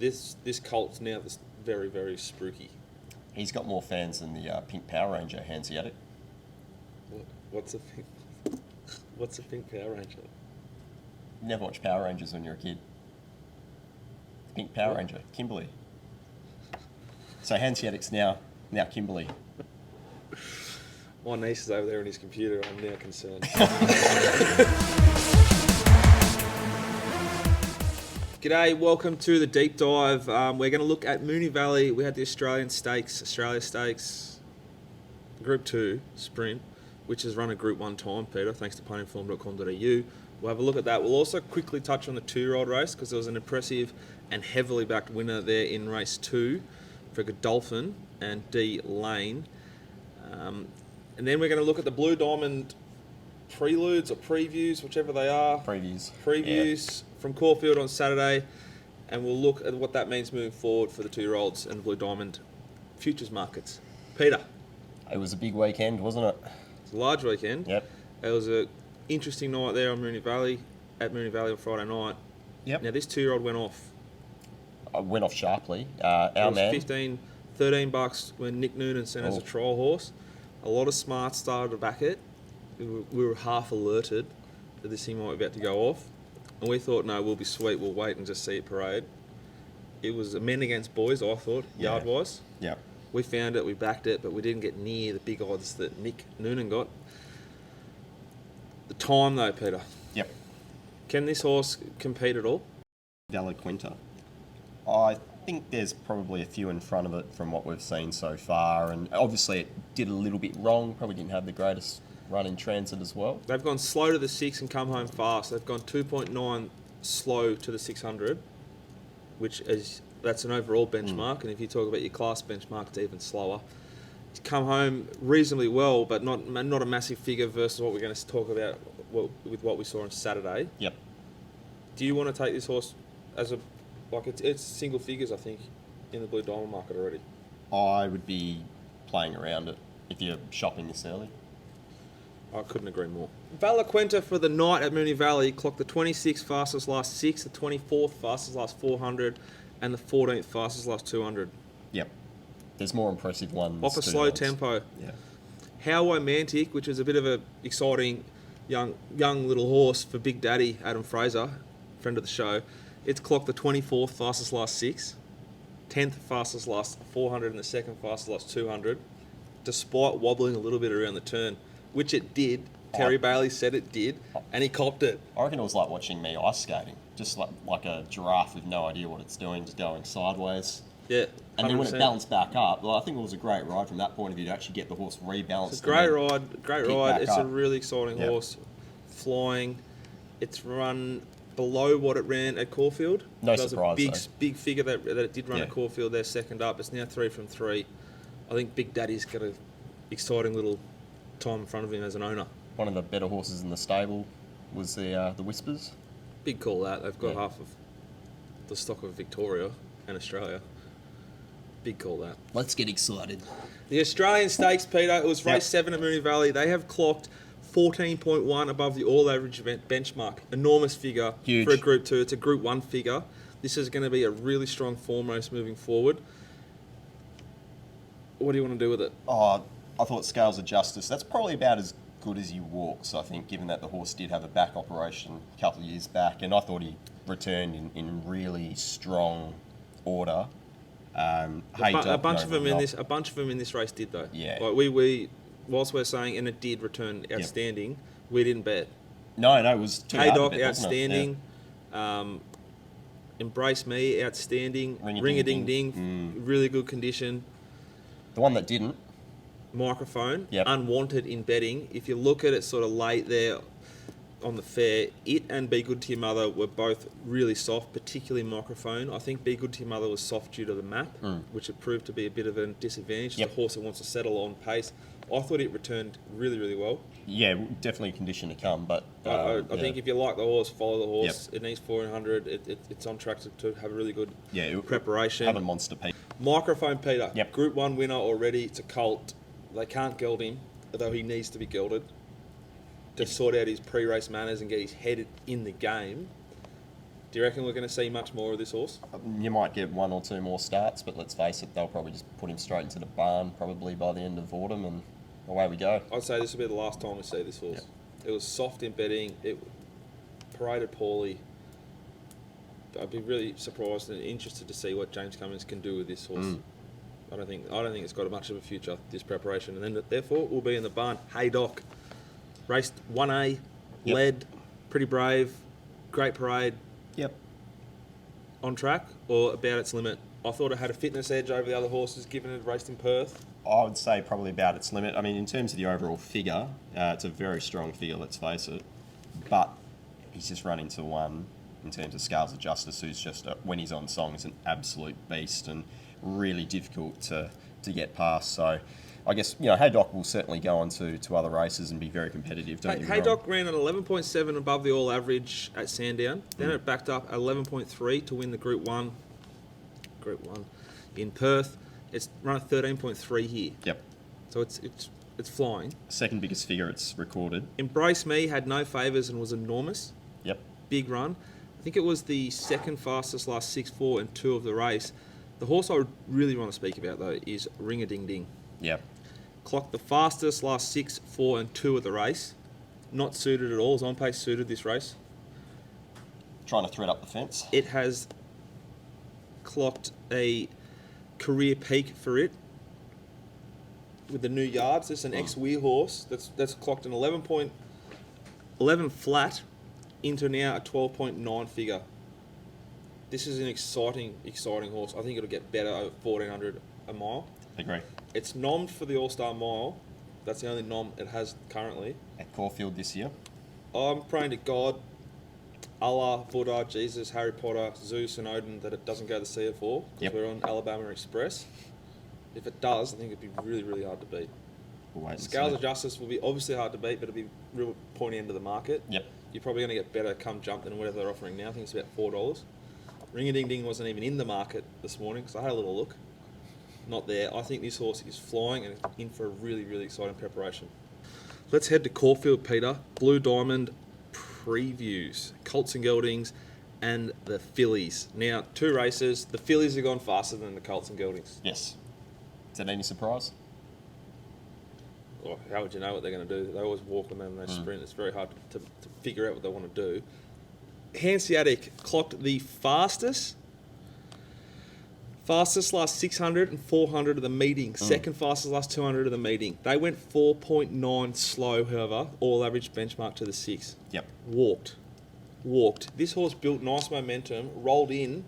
this colt's now very, very spooky. He's got more fans than the Pink Power Ranger, Hanseatic. What's a pink Power Ranger? You never watched Power Rangers when you were a kid. The Pink Power Ranger, Kimberly. So Hanseatic's now Kimberly. My niece is over there on his computer. I'm now concerned. G'day, welcome to the deep dive. We're going to look at Moonee Valley. We had the Australia Stakes, Group 2 Sprint, which is run a Group 1 time, Peter, thanks to puntingform.com.au. We'll have a look at that. We'll also quickly touch on the 2-year-old race because there was an impressive and heavily backed winner there in race 2 for Godolphin and D Lane. And then we're going to look at the Blue Diamond preludes or previews, whichever they are. Previews from Caulfield on Saturday. And we'll look at what that means moving forward for the 2-year-olds and the Blue Diamond futures markets. Peter. It was a big weekend, wasn't it? It's a large weekend. Yep. It was an interesting night there on Moonee Valley, at Moonee Valley on Friday night. Yep. Now, this 2-year-old went off. Went off sharply. It was $13 when Nick Noonan sent us a trial horse. A lot of smarts started to back it. We were half alerted that this thing might be about to go off. And we thought, no, we'll be sweet. We'll wait and just see it parade. It was men against boys, I thought, yard-wise. Yeah. We found it, we backed it, but we didn't get near the big odds that Nick Noonan got. The time, though, Peter. Yep. Can this horse compete at all? Quinta. I think there's probably a few in front of it from what we've seen so far, and obviously it did a little bit wrong. Probably didn't have the greatest run in transit as well. They've gone slow to the 6 and come home fast. They've gone 2.9 slow to the 600, that's an overall benchmark. And if you talk about your class benchmark, it's even slower. It's come home reasonably well, but not a massive figure versus what we're going to talk about with what we saw on Saturday. Yep. Do you want to take this horse as it's single figures, I think, in the Blue Diamond market already? I would be playing around it if you're shopping this early. I couldn't agree more. Quinta for the night at Moonee Valley clocked the 26th fastest last 6, the 24th fastest last 400, and the 14th fastest last 200. Yep. There's more impressive ones. Off a slow tempo. Yeah. How Romantic, which is a bit of a exciting young little horse for Big Daddy Adam Fraser, friend of the show. It's clocked the 24th fastest last 6, 10th fastest last 400, and the 2nd fastest last 200, despite wobbling a little bit around the turn, which it did. Terry Bailey said it did, and he copped it. I reckon it was like watching me ice skating, just like a giraffe with no idea what it's doing, just going sideways. Yeah, 100%. And then when it balanced back up, I think it was a great ride from that point of view to actually get the horse rebalanced. It's a great ride. It's a really exciting horse. Flying. It's run below what it ran at Caulfield. No surprise, a big figure that it did run at Caulfield there, second up. It's now 3 from 3. I think Big Daddy's got an exciting little time in front of him as an owner. One of the better horses in the stable was the Whispers. Big call that. They've got half of the stock of Victoria and Australia. Big call that. Let's get excited. The Australian Stakes, Peter, it was race 7 at Moonee Valley. They have clocked 14.1 above the all-average benchmark. Enormous figure. Huge. For a Group 2. It's a Group 1 figure. This is going to be a really strong form race moving forward. What do you want to do with it? Oh, I thought Scales of Justice. That's probably about as good as he walks, I think, given that the horse did have a back operation a couple of years back, and I thought he returned in really strong order. A bunch of them in this race did though. Yeah. Like we whilst we're saying, and it did return outstanding, we didn't bet. No, it was too hard to bet, outstanding. Embrace Me, outstanding. Ring-a-ding-ding, really good condition. The one that didn't. Microphone, unwanted in betting. If you look at it sort of late there on the fair, it and Be Good to Your Mother were both really soft, particularly Microphone. I think Be Good to Your Mother was soft due to the map, which it proved to be a bit of a disadvantage. It's a horse that wants to settle on pace. I thought it returned really, really well. Yeah, definitely a condition to come, but... I think if you like the horse, follow the horse. It needs 400. It's on track to have a really good preparation. Have a monster peak. Microphone, Peter. Group 1 winner already. It's a colt. They can't geld him, although he needs to be gelded to sort out his pre-race manners and get his head in the game. Do you reckon we're going to see much more of this horse? You might get 1 or 2 more starts, but let's face it, they'll probably just put him straight into the barn probably by the end of autumn, and away we go. I'd say this will be the last time we see this horse. Yep. It was soft in betting. It paraded poorly. I'd be really surprised and interested to see what James Cummins can do with this horse. I don't think it's got much of a future, this preparation, and then therefore we'll be in the barn. Hey Doc, raced 1A, led, pretty brave, great parade. Yep. On track or about its limit? I thought it had a fitness edge over the other horses, given it raced in Perth. I would say probably about its limit. I mean, in terms of the overall figure, it's a very strong figure, let's face it. But he's just run into one in terms of Scales of Justice, who's just, when he's on song, is an absolute beast and really difficult to get past. So I guess, Haydock will certainly go on to other races and be very competitive. Haydock ran an 11.7 above the all average at Sandown. Then it backed up 11.3 to win the Group 1 in Perth. It's run a 13.3 here. Yep. So it's flying. Second biggest figure it's recorded. Embrace Me had no favours and was enormous. Yep. Big run. I think it was the second fastest last 6, 4 and 2 of the race. The horse I really want to speak about though is Ring a Ding Ding. Yep. Clocked the fastest last 6, 4 and 2 of the race. Not suited at all. It was on pace suited this race. Trying to thread up the fence. It has clocked a career peak for it with the new yards. It's an ex-Weir horse that's clocked an 11 flat into now a 12.9 figure. This is an exciting horse. I think it'll get better over 1,400 a mile. Agree. It's nommed for the All-Star Mile. That's the only nom it has currently. At Caulfield this year. I'm praying to God, Allah, Buddha, Jesus, Harry Potter, Zeus and Odin that it doesn't go to CF4 because we're on Alabama Express. If it does, I think it'd be really, really hard to beat. We'll wait and Scales see. of Justice will be obviously hard to beat, but it'll be real pointy end of the market. Yep. You're probably going to get better come jump than whatever they're offering now. I think it's about $4. Ring-a-ding-ding wasn't even in the market this morning, so I had a little look. Not there. I think this horse is flying and in for a really, really exciting preparation. Let's head to Caulfield, Peter. Blue Diamond previews. Colts and Geldings and the fillies. Now, 2 races. The fillies have gone faster than the Colts and Geldings. Yes. Is that any surprise? Oh, how would you know what they're going to do? They always walk and then they sprint. It's very hard to figure out what they want to do. Hanseatic clocked the fastest last 600 and 400 of the meeting. Second fastest last 200 of the meeting. They went 4.9 slow, however, all average benchmark to the 6. Yep. Walked. This horse built nice momentum, rolled in.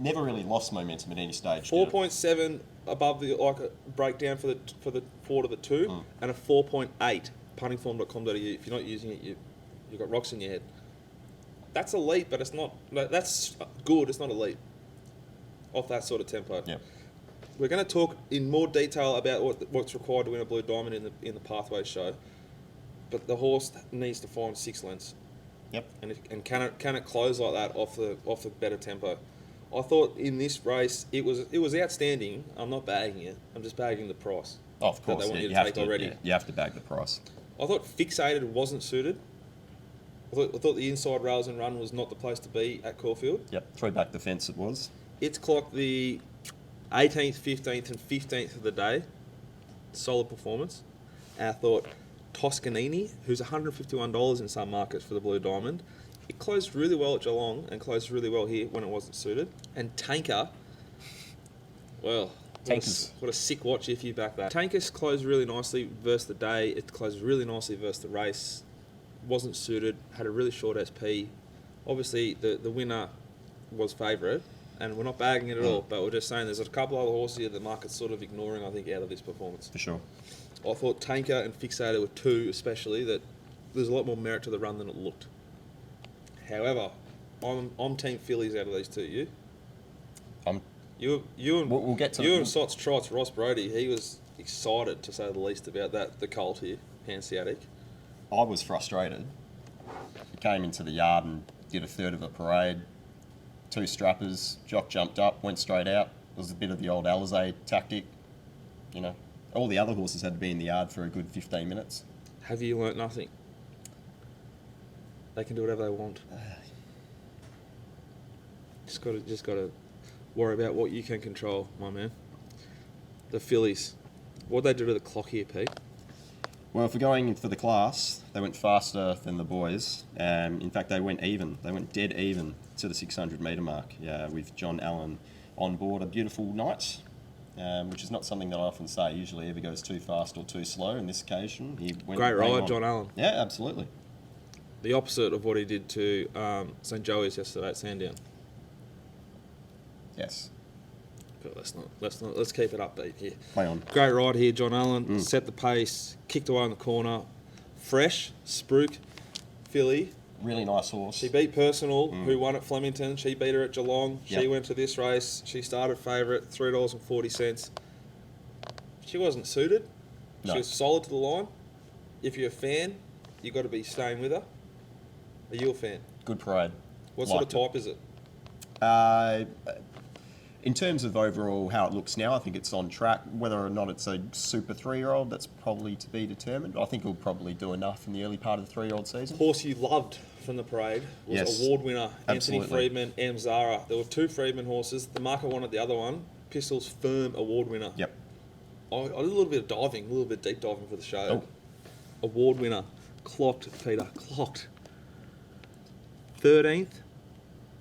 Never really lost momentum at any stage. 4.7 above the breakdown for the 4 to the 2, and a 4.8 puntingform.com.au. If you're not using it, you've got rocks in your head. That's elite, but it's not. That's good. It's not elite. Off that sort of tempo. Yep. We're going to talk in more detail about what's required to win a Blue Diamond in the Pathways show, but the horse needs to find 6 lengths. Yep. And can it close like that off the better tempo? I thought in this race it was outstanding. I'm not bagging it. I'm just bagging the price. Oh, of course. That they want you to have take to, already. you have to bag the price. I thought Fixated wasn't suited. I thought the inside rails and run was not the place to be at Caulfield. Yep. Throw back the fence. It was. It's clocked the 18th, 15th, and 15th of the day. Solid performance. And I thought Toscanini, who's $151 in some markets for the Blue Diamond, it closed really well at Geelong and closed really well here when it wasn't suited. And Tanker, well, what a sick watch if you back that. Tanker's closed really nicely versus the day. It closed really nicely versus the race. Wasn't suited, had a really short SP. Obviously, the winner was favourite, and we're not bagging it at all, but we're just saying there's a couple other horses here the market's sort of ignoring, I think, out of this performance. For sure. I thought Tanker and Fixator were 2 especially, that there's a lot more merit to the run than it looked. However, I'm team fillies out of these 2. You? We'll get to and Sots Trots, Ross Brody, he was excited, to say the least, about that. The colt here, Hanseatic. I was frustrated. He came into the yard and did a third of a parade. 2 strappers, Jock jumped up, went straight out. It was a bit of the old Alizé tactic. All the other horses had to be in the yard for a good 15 minutes. Have you learnt nothing? They can do whatever they want. Just got to worry about what you can control, my man. The fillies. What they do to the clock here, Pete? Well, if we're going for the class, they went faster than the boys. In fact, they went even. They went dead even to the 600 metre mark. With John Allen on board. A beautiful night, which is not something that I often say. Usually, either goes too fast or too slow. In this occasion, he went Great bang ride, on. John Allen. Yeah, absolutely. The opposite of what he did to St. Joey's yesterday at Sandown. Yes. But let's keep it upbeat here. Play on. Great ride here, John Allen. Set the pace, kicked away in the corner. Fresh, spruik, filly. Really nice horse. She beat Personal, who won at Flemington. She beat her at Geelong. Yep. She went to this race. She started favourite, $3.40. She wasn't suited. No. She was solid to the line. If you're a fan, you've got to be staying with her. Are you a fan? Good parade. What sort of Liked type is it? In terms of overall how it looks now, I think it's on track. Whether or not it's a super 3-year-old, that's probably to be determined. I think it'll probably do enough in the early part of the 3-year-old season. Horse you loved from the parade was Yes. award winner Anthony Absolutely. Freedman, M. Zara. There were 2 Freedman horses. The market wanted the other one. Pistol's Firm award winner. Yep. I did a little bit of diving, a little bit deep diving for the show. Oh. Award winner. Clocked, Peter. Clocked. 13th,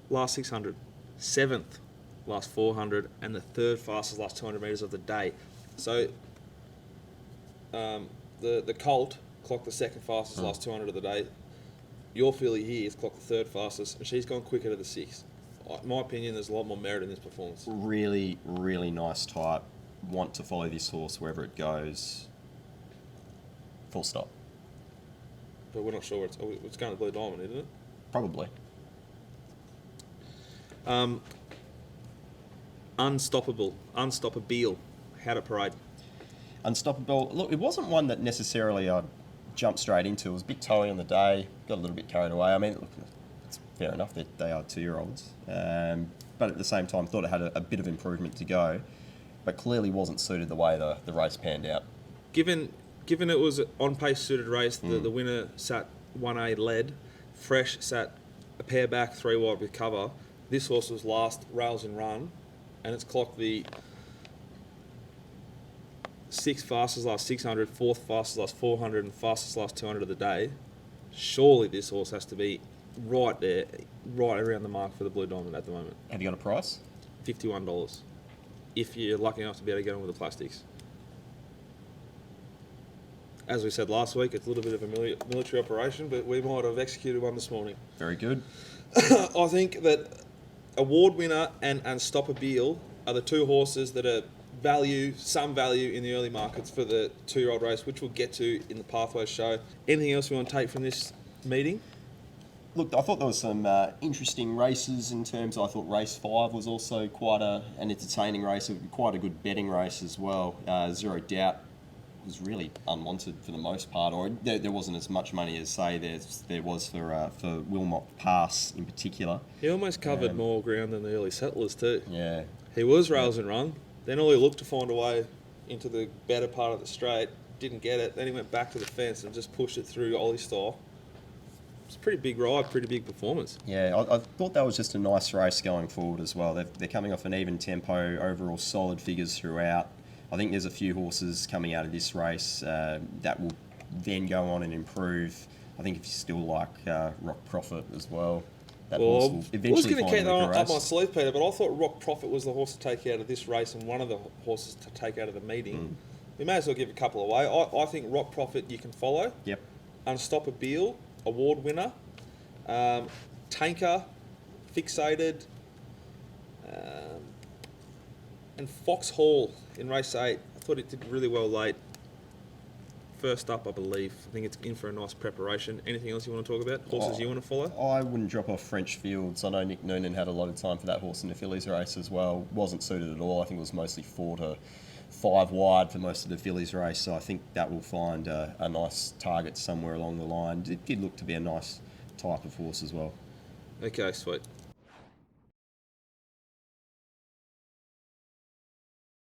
last 600. 7th, last 400. And the 3rd fastest last 200 metres of the day. So, the Colt clocked the 2nd fastest last 200 of the day. Your filly here is clocked the 3rd fastest, and she's gone quicker to the 6th. In my opinion, there's a lot more merit in this performance. Really, really nice type. Want to follow this horse wherever it goes. Full stop. But we're not sure it's going to Blue Diamond, isn't it? Probably. Unstoppable. How to parade. Unstoppable. Look, it wasn't one that necessarily I jumped straight into. It was a bit toey on the day. Got a little bit carried away. I mean, look, it's fair enough that they are 2-year-olds. But at the same time, thought it had a bit of improvement to go. But clearly wasn't suited the way the race panned out. Given it was an on-pace suited race, the winner sat 1A lead. Fresh sat a pair back, 3 wide with cover. This horse was last, rails and run, and it's clocked the 6th fastest last 600, 4th fastest last 400, and fastest last 200 of the day. Surely this horse has to be right there, right around the mark for the Blue Diamond at the moment. Have you got a price? $51. If you're lucky enough to be able to get on with the plastics. As we said last week, it's a little bit of a military operation, but we might have executed one this morning. Very good. I think that Award Winner and Unstoppable are the 2 horses that are some value in the early markets for the 2-year-old race, which we'll get to in the Pathways show. Anything else you want to take from this meeting? Look, I thought there was some interesting races in terms. I thought race 5 was also quite an entertaining race, quite a good betting race as well. Zero Doubt was really unwanted for the most part, or there wasn't as much money as say there was for Wilmot Pass in particular. He almost covered more ground than the early settlers too. Yeah. He was rails and run. Then all he looked to find a way into the better part of the straight, didn't get it. Then he went back to the fence and just pushed it through Ollie style. It's a pretty big ride, pretty big performance. Yeah, I thought that was just a nice race going forward as well. They're coming off an even tempo, overall solid figures throughout. I think there's a few horses coming out of this race that will then go on and improve. I think if you still like Rock Profit as well, that horse will eventually I was going to find keep a that good up race. my sleeve, Peter, but I thought Rock Profit was the horse to take out of this race and one of the horses to take out of the meeting. We may as well give a couple away. I think Rock Profit you can follow. Yep. Unstoppable, award winner. Tanker, Fixated, and Fox Hall in race 8. I thought it did really well late. First up, I believe. I think it's in for a nice preparation. Anything else you want to talk about? Horses you want to follow? I wouldn't drop off French Fields. I know Nick Noonan had a lot of time for that horse in the Fillies race as well. Wasn't suited at all. I think it was mostly 4 to 5 wide for most of the Fillies race. So I think that will find a nice target somewhere along the line. It did look to be a nice type of horse as well. Okay, sweet.